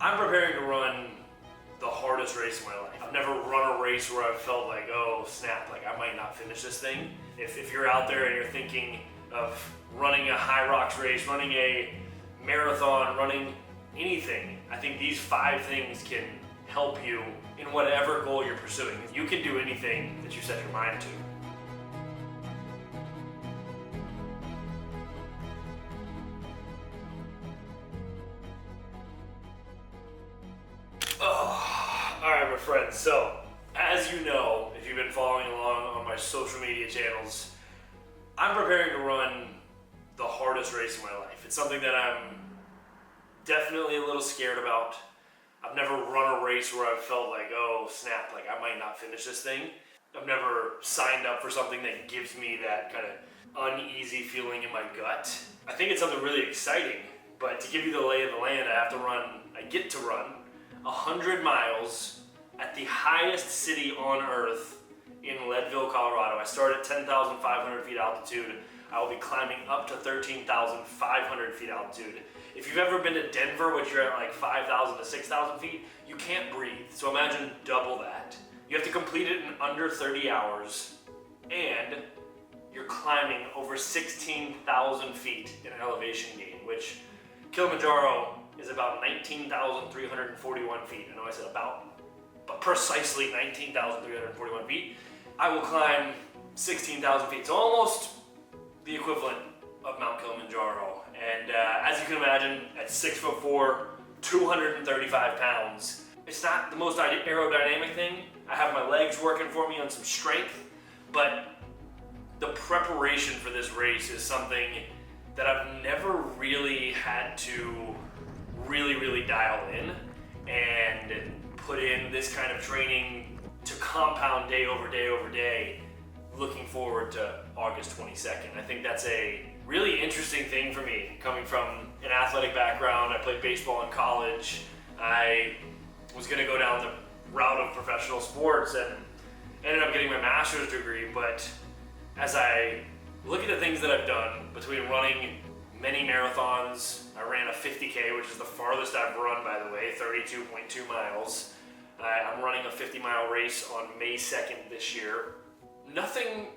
I'm preparing to run the hardest race of my life. I've never run a race where I've felt like, oh snap, like I might not finish this thing. If you're out there and you're thinking of running a high rocks race, running a marathon, running anything, I think these 5 things can help you in whatever goal you're pursuing. You can do anything that you set your mind to. Alright my friends, so as you know, if you've been following along on my social media channels, I'm preparing to run the hardest race of my life. It's something that I'm definitely a little scared about. I've never run a race where I've felt like, oh snap, like I might not finish this thing. I've never signed up for something that gives me that kind of uneasy feeling in my gut. I think it's something really exciting, but to give you the lay of the land, I get to run 100 miles at the highest city on earth in Leadville, Colorado. I start at 10,500 feet altitude. I will be climbing up to 13,500 feet altitude. If you've ever been to Denver, which you're at like 5,000 to 6,000 feet, you can't breathe. So imagine double that. You have to complete it in under 30 hours, and you're climbing over 16,000 feet in an elevation gain, which Kilimanjaro is about 19,341 feet. I know I said about, but precisely 19,341 feet. I will climb 16,000 feet, so almost the equivalent of Mount Kilimanjaro. And as you can imagine, at 6'4", 235 pounds, it's not the most aerodynamic thing. I have my legs working for me on some strength, but the preparation for this race is something that I've never really had to really dial in and put in this kind of training to compound day over day over day, looking forward to August 22nd. I think that's a really interesting thing for me, coming from an athletic background. I played baseball in college. I was gonna go down the route of professional sports and ended up getting my master's degree, but as I look at the things that I've done between running many marathons, I ran a 50K, which is the farthest I've run, by the way, 32.2 miles. I'm running a 50-mile race on May 2nd this year. Nothing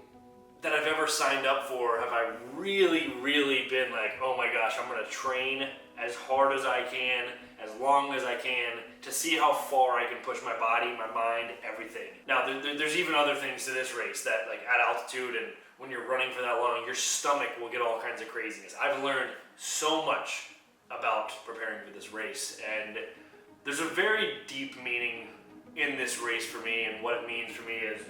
that I've ever signed up for have I really been like, oh my gosh, I'm gonna train as hard as I can, as long as I can, to see how far I can push my body, my mind, everything. Now, there's even other things to this race that, like at altitude and when you're running for that long, your stomach will get all kinds of craziness. I've learned so much about preparing for this race, and there's a very deep meaning in this race for me and what it means for me as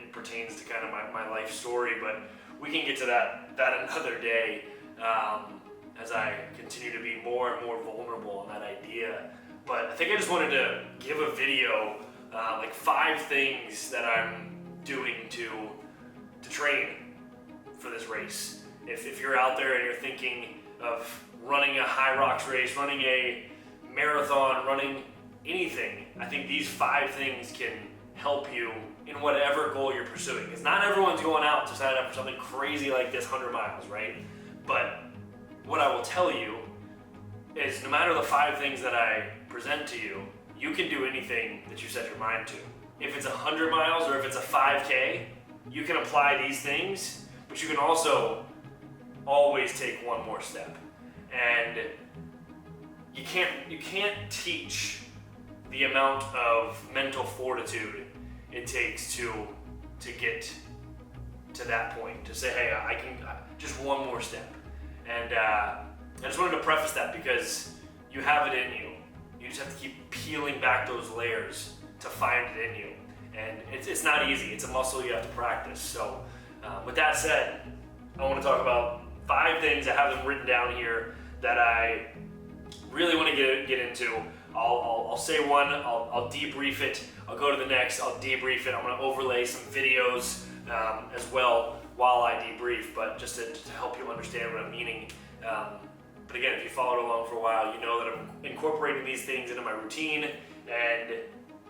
it pertains to kind of my life story, but we can get to that another day as I continue to be more and more vulnerable on that idea. But I think I just wanted to give a video, like 5 things that I'm doing to train for this race. If you're out there and you're thinking of running a high rocks race, running a marathon, running anything, I think these 5 things can help you in whatever goal you're pursuing. Because not everyone's going out to sign up for something crazy like this 100 miles, right? But what I will tell you is no matter the 5 things that I present to you, you can do anything that you set your mind to. If it's 100 miles or if it's a 5K, you can apply these things, but you can also always take one more step. And you can't teach the amount of mental fortitude it takes to get to that point, to say, hey, I can just one more step. And I just wanted to preface that because you have it in you. You just have to keep peeling back those layers to find it in you. And it's not easy. It's a muscle you have to practice. So with that said, I want to talk about 5 things. I have them written down here that I really want to get into. I'll say one, I'll debrief it, I'll go to the next, I'll debrief it. I'm going to overlay some videos as well while I debrief, but just to help you understand what I'm meaning. But again, if you followed along for a while, you know that I'm incorporating these things into my routine, and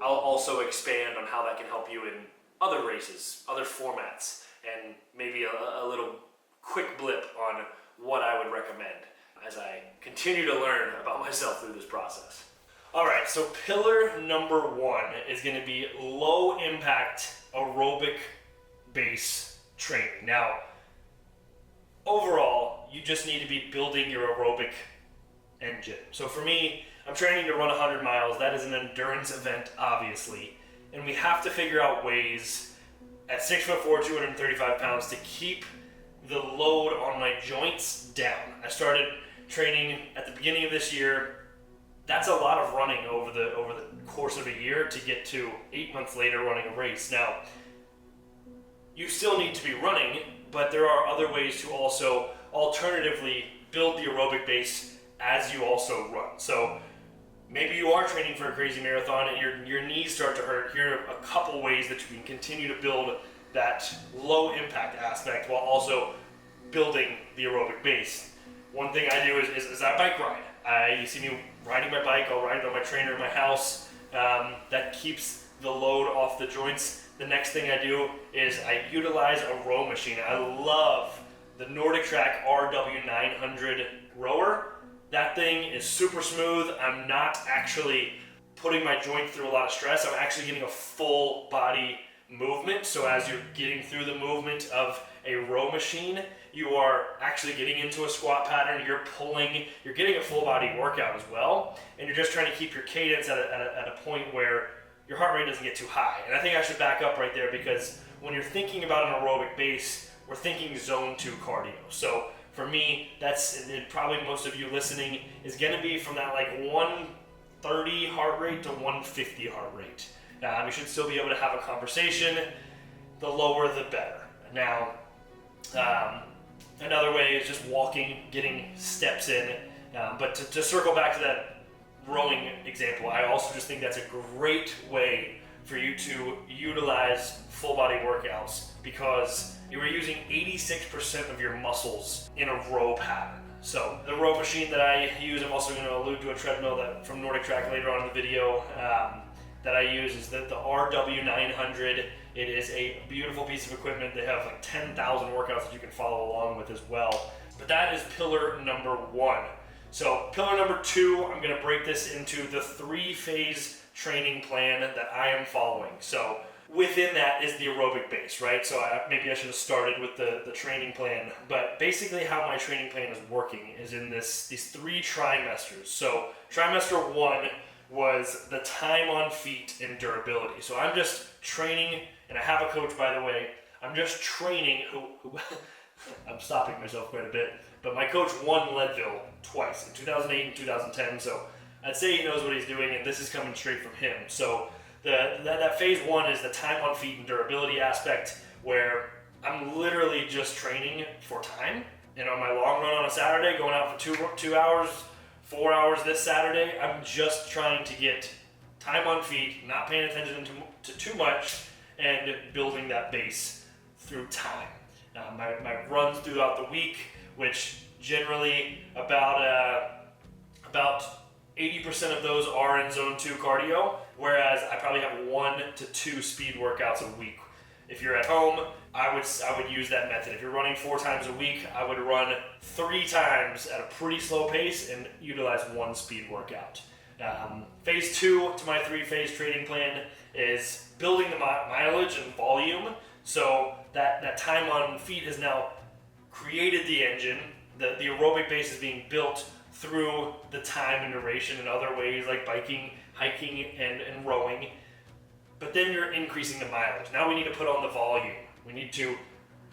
I'll also expand on how that can help you in other races, other formats, and maybe a little quick blip on what I would recommend as I continue to learn about myself through this process. All right, so pillar number 1 is going to be low impact aerobic base training. Now, overall, you just need to be building your aerobic engine. So for me, I'm training to run 100 miles. That is an endurance event, obviously. And we have to figure out ways at 6'4", 235 pounds to keep the load on my joints down. I started training at the beginning of this year. That's a lot of running over the course of a year to get to 8 months later running a race. Now, you still need to be running, but there are other ways to also alternatively build the aerobic base as you also run. So maybe you are training for a crazy marathon and your knees start to hurt. Here are a couple ways that you can continue to build that low impact aspect while also building the aerobic base. One thing I do is I bike ride. You see me riding my bike, I'll ride it on my trainer in my house. That keeps the load off the joints. The next thing I do is I utilize a row machine. I love the NordicTrack RW900 rower. That thing is super smooth. I'm not actually putting my joint through a lot of stress. I'm actually getting a full body movement. So as you're getting through the movement of a row machine, you are actually getting into a squat pattern, you're pulling, you're getting a full body workout as well, and you're just trying to keep your cadence at a point where your heart rate doesn't get too high. And I think I should back up right there, because when you're thinking about an aerobic base, we're thinking zone 2 cardio. So for me, that's, and probably most of you listening, is gonna be from that like 130 heart rate to 150 heart rate. You should still be able to have a conversation. The lower, the better. Now, another way is just walking, getting steps in. But to circle back to that rowing example, I also just think that's a great way for you to utilize full body workouts, because you are using 86% of your muscles in a row pattern. So the row machine that I use, I'm also going to allude to a treadmill that from NordicTrack later on in the video that I use, is the RW900. It is a beautiful piece of equipment. They have like 10,000 workouts that you can follow along with as well. But that is pillar number 1. So pillar number 2, I'm going to break this into the 3-phase training plan that I am following. So within that is the aerobic base, right? So maybe I should have started with the training plan. But basically how my training plan is working is in these 3 trimesters. So trimester 1 was the time on feet and durability. So I'm just training, and I have a coach, by the way. I'm just training who I'm stopping myself quite a bit, but my coach won Leadville twice, in 2008 and 2010, so I'd say he knows what he's doing, and this is coming straight from him. So that phase 1 is the time on feet and durability aspect, where I'm literally just training for time. And on my long run on a Saturday, going out for 2 hours, 4 hours this Saturday, I'm just trying to get time on feet, not paying attention to too much, and building that base through time. My runs throughout the week, which generally about 80% of those are in zone 2 cardio, whereas I probably have 1 to 2 speed workouts a week. If you're at home, I would use that method. If you're running 4 times a week, I would run 3 times at a pretty slow pace and utilize 1 speed workout. Phase 2 to my 3-phase training plan is building the mileage and volume. So that time on feet has now created the engine. The aerobic base is being built through the time and duration and other ways like biking, hiking, and rowing. But then you're increasing the mileage. Now we need to put on the volume. We need to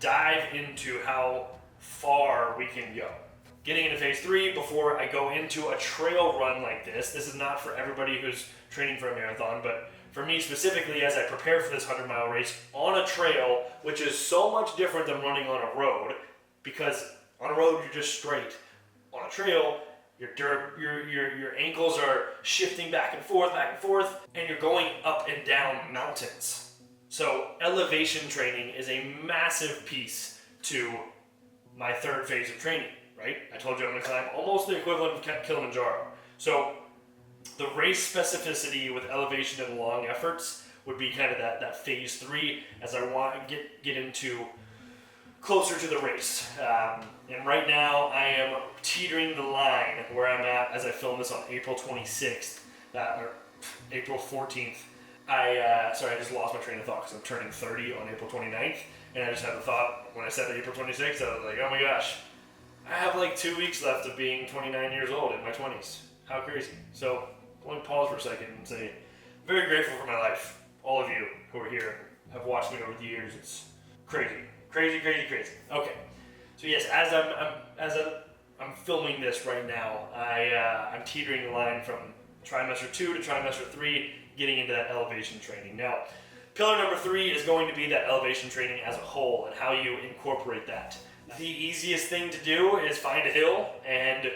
dive into how far we can go. Getting into phase 3, before I go into a trail run like this is not for everybody who's training for a marathon, but for me specifically, as I prepare for this 100-mile race on a trail, which is so much different than running on a road, because on a road you're just straight. On a trail, your ankles are shifting back and forth, and you're going up and down mountains. So elevation training is a massive piece to my 3rd phase of training, right? I told you I'm going to climb almost the equivalent of Kilimanjaro. So the race specificity with elevation and long efforts would be kind of that phase 3, as I want to get into closer to the race. And right now I am teetering the line where I'm at as I film this on April 26th. or April 14th, sorry, I just lost my train of thought because I'm turning 30 on April 29th, and I just had the thought when I said April 26th, I was like, oh my gosh, I have like 2 weeks left of being 29 years old in my 20s. How crazy. So let me pause for a second and say, very grateful for my life. All of you who are here have watched me over the years. It's crazy. Crazy. Okay. So yes, as I'm filming this right now, I'm teetering the line from trimester 2 to trimester 3, getting into that elevation training. Now, pillar number 3 is going to be that elevation training as a whole and how you incorporate that. The easiest thing to do is find a hill and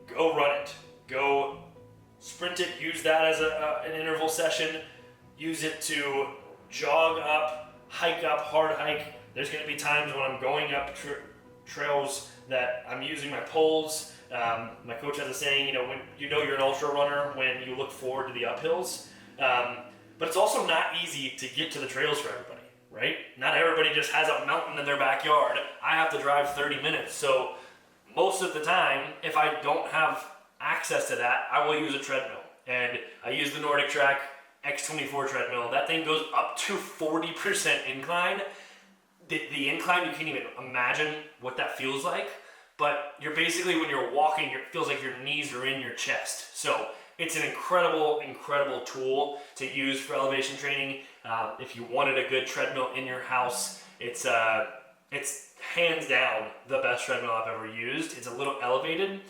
go run it. Go sprint it, use that as an interval session, use it to jog up, hike up, hard hike. There's going to be times when I'm going up trails that I'm using my poles. My coach has a saying, when you're an ultra runner when you look forward to the uphills. But it's also not easy to get to the trails for everybody, right? Not everybody just has a mountain in their backyard. I have to drive 30 minutes. So most of the time, if I don't have access to that, I will use a treadmill. And I use the Nordic Track X24 treadmill. That thing goes up to 40% incline. The incline, you can't even imagine what that feels like. But you're basically, when you're walking, it feels like your knees are in your chest. So it's an incredible tool to use for elevation training. If you wanted a good treadmill in your house, it's hands down the best treadmill I've ever used. It's a little elevated,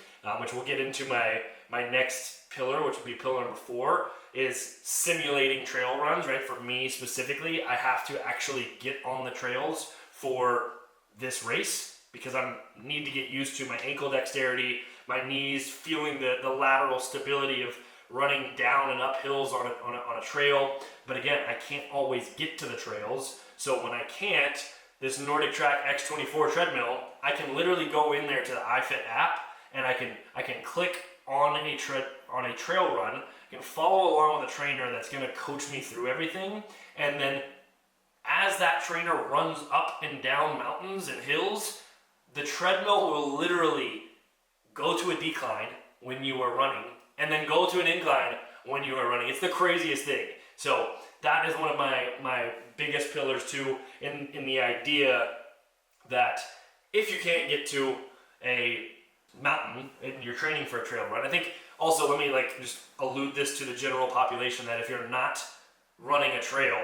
which we'll get into my next pillar, which will be pillar number 4, is simulating trail runs, right? For me specifically, I have to actually get on the trails for this race because I need to get used to my ankle dexterity, my knees, feeling the lateral stability of running down and up hills on a trail. But again, I can't always get to the trails. So when I can't, this Nordic Track X24 treadmill, I can literally go in there to the iFit app and I can click on a trail run. I can follow along with a trainer that's going to coach me through everything. And then as that trainer runs up and down mountains and hills, the treadmill will literally go to a decline when you are running and then go to an incline when you are running. It's the craziest thing. So that is one of my biggest pillars too, in the idea that if you can't get to a mountain and you're training for a trail run, I think also, let me just allude this to the general population, that if you're not running a trail,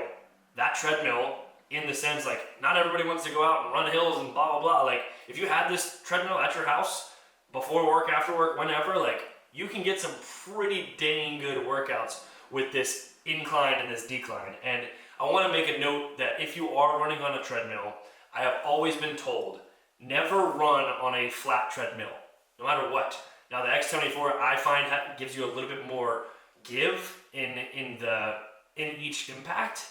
that treadmill, in the sense, not everybody wants to go out and run hills and blah, blah, blah. If you had this treadmill at your house, before work, after work, whenever, you can get some pretty dang good workouts with this incline and this decline. And I want to make a note that if you are running on a treadmill, I have always been told, never run on a flat treadmill, no matter what. Now the X24, I find, gives you a little bit more give in each impact,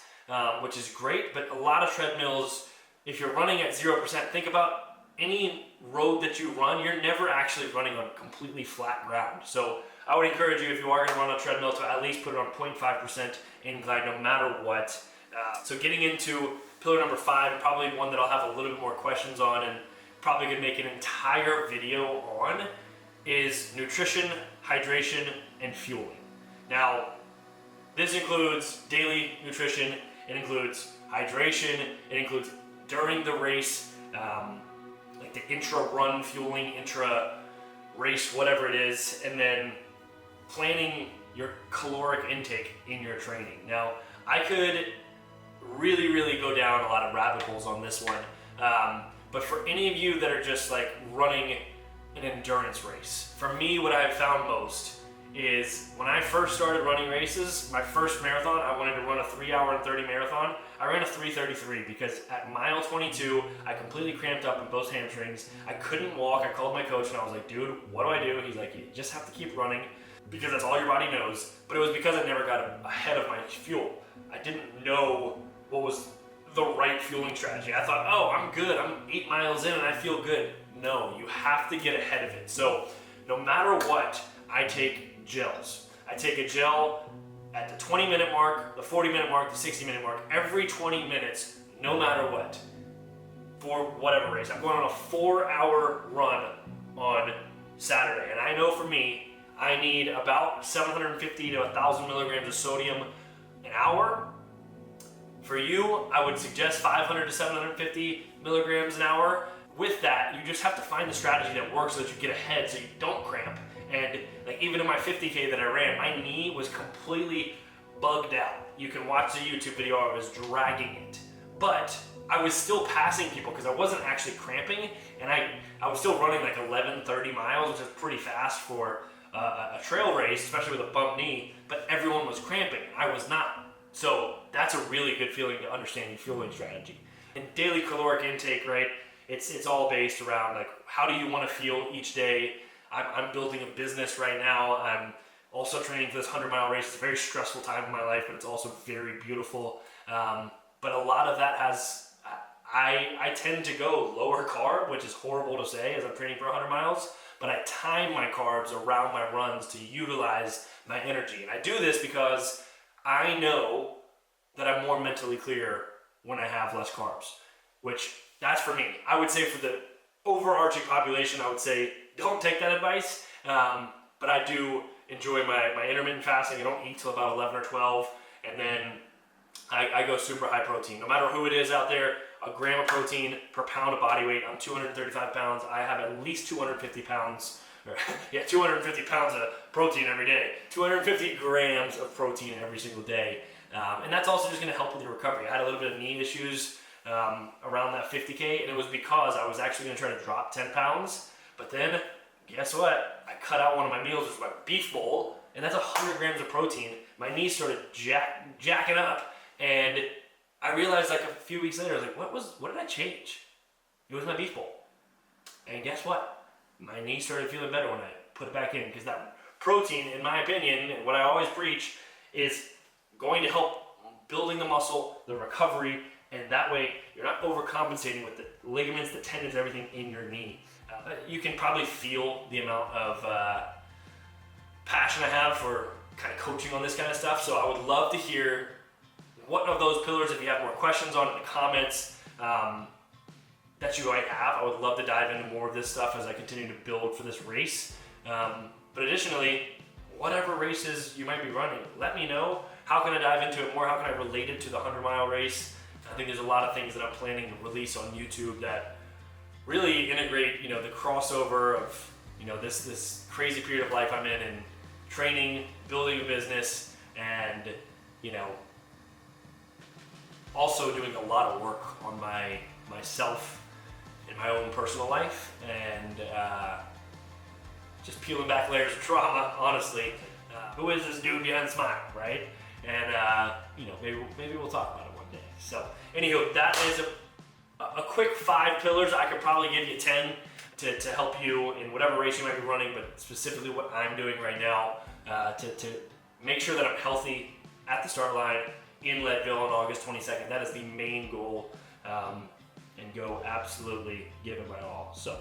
which is great. But a lot of treadmills, if you're running at 0%, think about any road that you run, you're never actually running on completely flat ground. So I would encourage you, if you are going to run a treadmill, to at least put it on 0.5% incline no matter what. So getting into pillar number 5, probably one that I'll have a little bit more questions on and probably could make an entire video on, is nutrition, hydration, and fueling. Now, this includes daily nutrition, it includes hydration, it includes during the race, the intra-run fueling, intra-race, whatever it is, and then planning your caloric intake in your training. Now, I could really go down a lot of rabbit holes on this one, but for any of you that are just running an endurance race, for me, what I've found most is when I first started running races, my first marathon, I wanted to run a 3-hour and 30 marathon. I ran a 3:33 because at mile 22, I completely cramped up in both hamstrings. I couldn't walk. I called my coach and I was like, dude, what do I do? He's like, you just have to keep running because that's all your body knows. But it was because I never got ahead of my fuel. I didn't know what was the right fueling strategy. I thought, oh, I'm good. I'm 8 miles in and I feel good. No, you have to get ahead of it. So no matter what, I take gels. I take a gel at the 20-minute mark, the 40-minute mark, the 60-minute mark, every 20 minutes, no matter what, for whatever race. I'm going on a 4-hour run on Saturday, and I know for me, I need about 750 to 1,000 milligrams of sodium an hour. For you, I would suggest 500 to 750 milligrams an hour. With that, you just have to find the strategy that works so that you get ahead so you don't cramp. And like even in my 50K that I ran, my knee was completely bugged out. You can watch the YouTube video, I was dragging it. But I was still passing people because I wasn't actually cramping, and I was still running like 11:30 miles, which is pretty fast for a trail race, especially with a bump knee, but everyone was cramping. I was not. So that's a really good feeling to understand your fueling strategy. And daily caloric intake, right? It's all based around like how do you want to feel each day. I'm building a business right now. I'm also training for this 100-mile race. It's a very stressful time in my life, but it's also very beautiful. But a lot of that has, I tend to go lower carb, which is horrible to say as I'm training for 100 miles, but I time my carbs around my runs to utilize my energy. And I do this because I know that I'm more mentally clear when I have less carbs, which that's for me. I would say for the overarching population, I would say don't take that advice, but I do enjoy my intermittent fasting. I don't eat till about 11 or 12, and then I go super high protein. No matter who it is out there, a gram of protein per pound of body weight. I'm 235 pounds. I have at least 250 pounds, 250 pounds of protein every day. 250 grams of protein every single day. And that's also just going to help with your recovery. I had a little bit of knee issues around that 50K, and it was because I was actually going to try to drop 10 pounds. But then, guess what? I cut out one of my meals, which was my beef bowl, and that's 100 grams of protein. My knees started jacking up. And I realized like a few weeks later, I was like, what did I change? It was my beef bowl. And guess what? My knee started feeling better when I put it back in, because that protein, in my opinion, and what I always preach, is going to help building the muscle, the recovery, and that way you're not overcompensating with the ligaments, the tendons, everything in your knee. You can probably feel the amount of passion I have for kind of coaching on this kind of stuff. So I would love to hear what of those pillars, if you have more questions on it in the comments that you might have. I would love to dive into more of this stuff as I continue to build for this race. But additionally, whatever races you might be running, let me know. How can I dive into it more? How can I relate it to the 100-mile race? I think there's a lot of things that I'm planning to release on YouTube that really integrate, the crossover of, this crazy period of life I'm in, and training, building a business, and, also doing a lot of work on myself in my own personal life, and just peeling back layers of trauma, honestly. Who is this dude behind the smile, right? And maybe we'll talk about it one day. So anywho, that is a quick 5 pillars. I could probably give you 10 to help you in whatever race you might be running, but specifically what I'm doing right now to make sure that I'm healthy at the start line in Leadville on August 22nd. That is the main goal, and go absolutely give it my all. So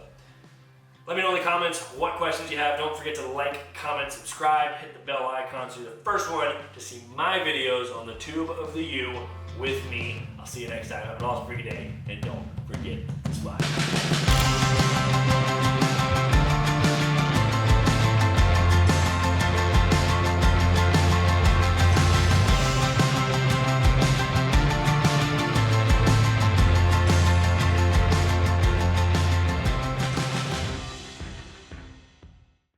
let me know in the comments what questions you have. Don't forget to like, comment, subscribe, hit the bell icon so you're the first one to see my videos on the Tube of the U with me. I'll see you next time. Have an awesome freaking day, and don't forget to smile.